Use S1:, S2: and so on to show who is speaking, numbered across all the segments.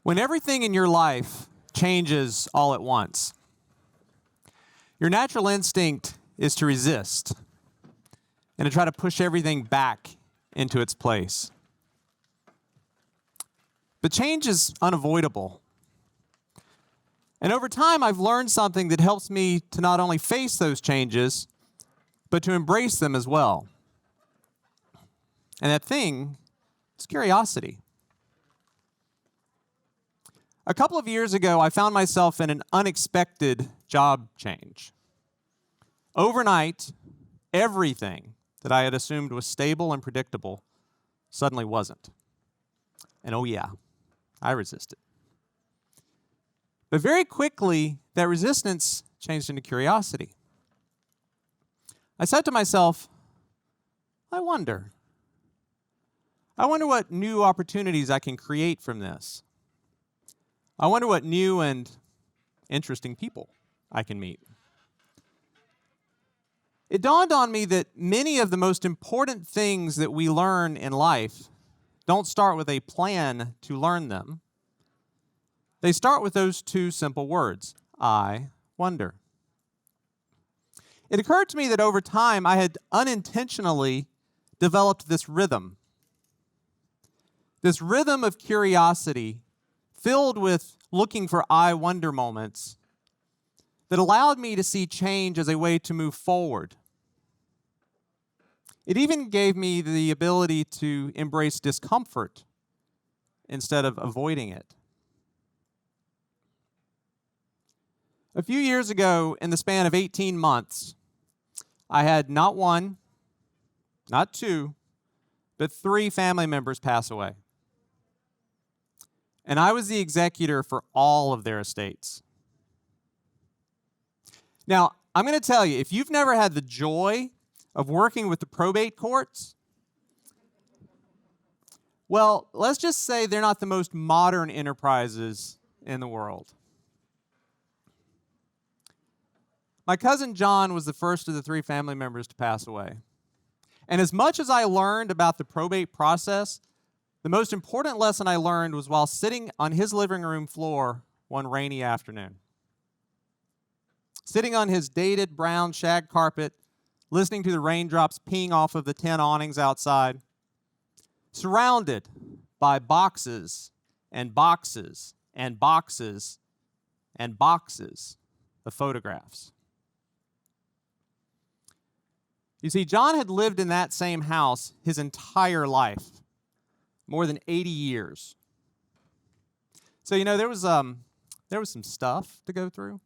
S1: When everything in your life changes all at once, your natural instinct is to resist and to try to push everything back into its place. But change is unavoidable. And over time, I've learned something that helps me to not only face those changes, but to embrace them as well. And that thing is curiosity. A couple of years ago, I found myself in an unexpected job change. Overnight, everything that I had assumed was stable and predictable suddenly wasn't. And oh yeah, I resisted. But very quickly, that resistance changed into curiosity. I said to myself, I wonder what new opportunities I can create from this. I wonder what new and interesting people I can meet. It dawned on me that many of the most important things that we learn in life don't start with a plan to learn them. They start with those two simple words, I wonder. It occurred to me that over time I had unintentionally developed this rhythm of curiosity filled with looking for I wonder moments that allowed me to see change as a way to move forward. It even gave me the ability to embrace discomfort instead of avoiding it. A few years ago, in the span of 18 months, I had not one, not two, but 3 family members pass away. And I was the executor for all of their estates. Now, I'm going to tell you, if you've never had the joy of working with the probate courts, well, let's just say they're not the most modern enterprises in the world. My cousin John was the first of the 3 family members to pass away. And as much as I learned about the probate process, the most important lesson I learned was while sitting on his living room floor one rainy afternoon. Sitting on his dated brown shag carpet, listening to the raindrops peeing off of the tin awnings outside, surrounded by boxes and boxes and boxes and boxes of photographs. You see, John had lived in that same house his entire life, more than 80 years. So, there was some stuff to go through.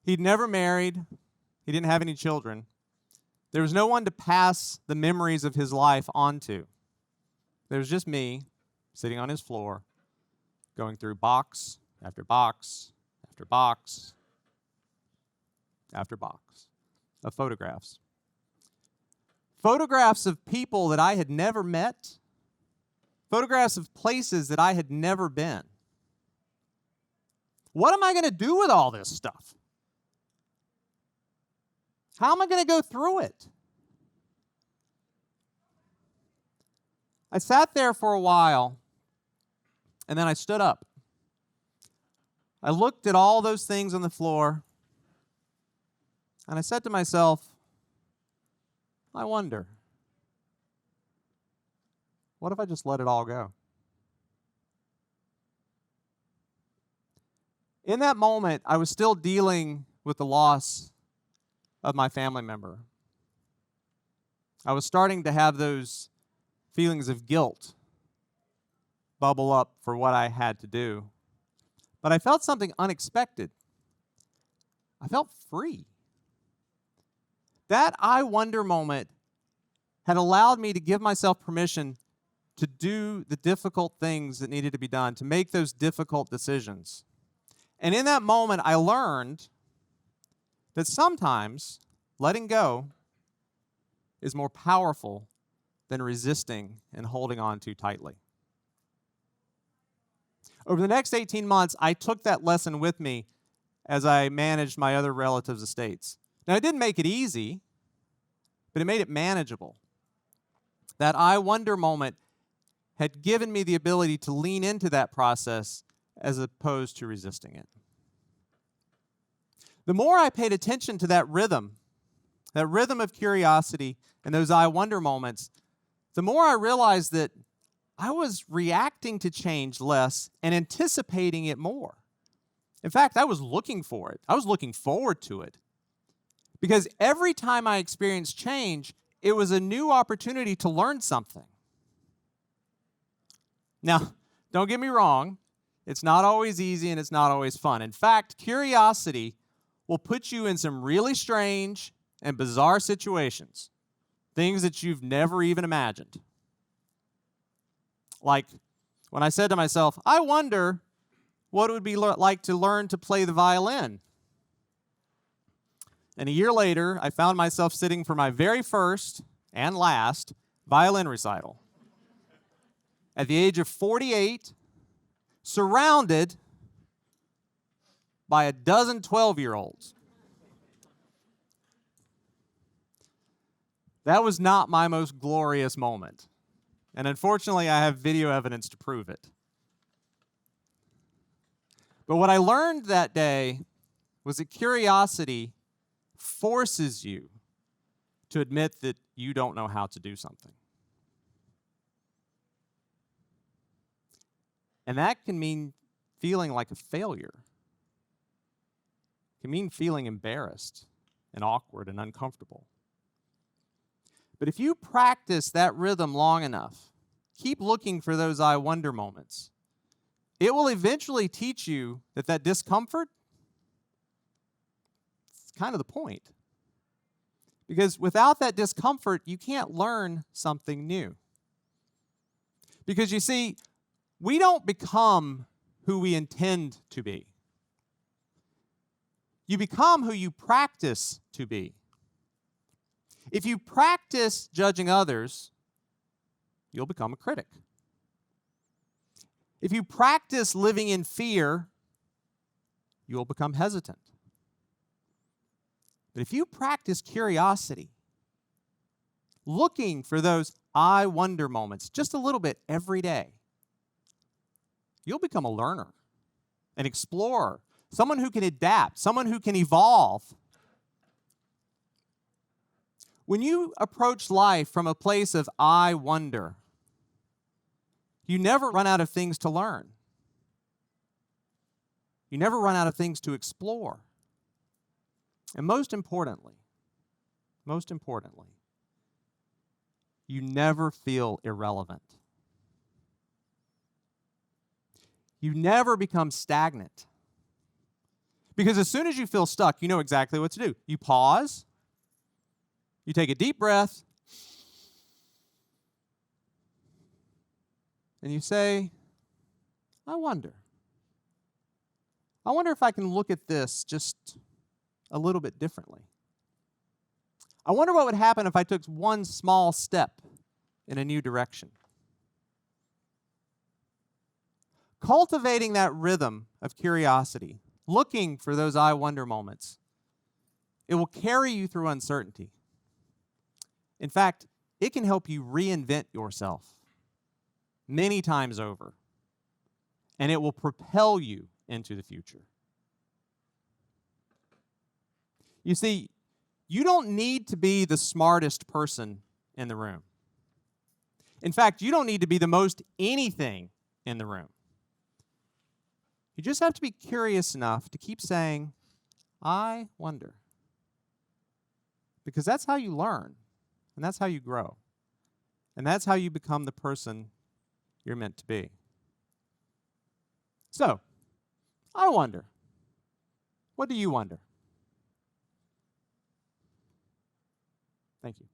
S1: He'd never married. He didn't have any children. There was no one to pass the memories of his life on to. There was just me sitting on his floor, going through box after box after box after box of photographs. Photographs of people that I had never met. Photographs of places that I had never been. What am I going to do with all this stuff? How am I going to go through it? I sat there for a while, and then I stood up. I looked at all those things on the floor, and I said to myself, I wonder, what if I just let it all go? In that moment, I was still dealing with the loss of my family member. I was starting to have those feelings of guilt bubble up for what I had to do. But I felt something unexpected. I felt free. That I wonder moment had allowed me to give myself permission to do the difficult things that needed to be done, to make those difficult decisions. And in that moment, I learned that sometimes letting go is more powerful than resisting and holding on too tightly. Over the next 18 months, I took that lesson with me as I managed my other relatives' estates. Now, it didn't make it easy, but it made it manageable. That I wonder moment had given me the ability to lean into that process as opposed to resisting it. The more I paid attention to that rhythm of curiosity and those I wonder moments, the more I realized that I was reacting to change less and anticipating it more. In fact, I was looking for it. I was looking forward to it. Because every time I experienced change, it was a new opportunity to learn something. Now, don't get me wrong, it's not always easy and it's not always fun. In fact, curiosity will put you in some really strange and bizarre situations, things that you've never even imagined. Like when I said to myself, I wonder what it would be like to learn to play the violin. And a year later, I found myself sitting for my very first and last violin recital. At the age of 48, surrounded by a dozen 12-year-olds. That was not my most glorious moment. And unfortunately, I have video evidence to prove it. But what I learned that day was that curiosity forces you to admit that you don't know how to do something. And that can mean feeling like a failure. It can mean feeling embarrassed and awkward and uncomfortable. But if you practice that rhythm long enough, keep looking for those I wonder moments, it will eventually teach you that discomfort is kind of the point. Because without that discomfort, you can't learn something new. Because you see, we don't become who we intend to be. You become who you practice to be. If you practice judging others, you'll become a critic. If you practice living in fear, you'll become hesitant. But if you practice curiosity, looking for those I wonder moments just a little bit every day, you'll become a learner, an explorer, someone who can adapt, someone who can evolve. When you approach life from a place of I wonder, you never run out of things to learn. You never run out of things to explore. And most importantly, you never feel irrelevant. You never become stagnant. Because as soon as you feel stuck, you know exactly what to do. You pause, you take a deep breath, and you say, I wonder if I can look at this just a little bit differently. I wonder what would happen if I took one small step in a new direction. Cultivating that rhythm of curiosity, looking for those I wonder moments, it will carry you through uncertainty. In fact, it can help you reinvent yourself many times over, and it will propel you into the future. You see, you don't need to be the smartest person in the room. In fact, you don't need to be the most anything in the room. You just have to be curious enough to keep saying, I wonder. Because that's how you learn, and that's how you grow, and that's how you become the person you're meant to be. So, I wonder. What do you wonder? Thank you.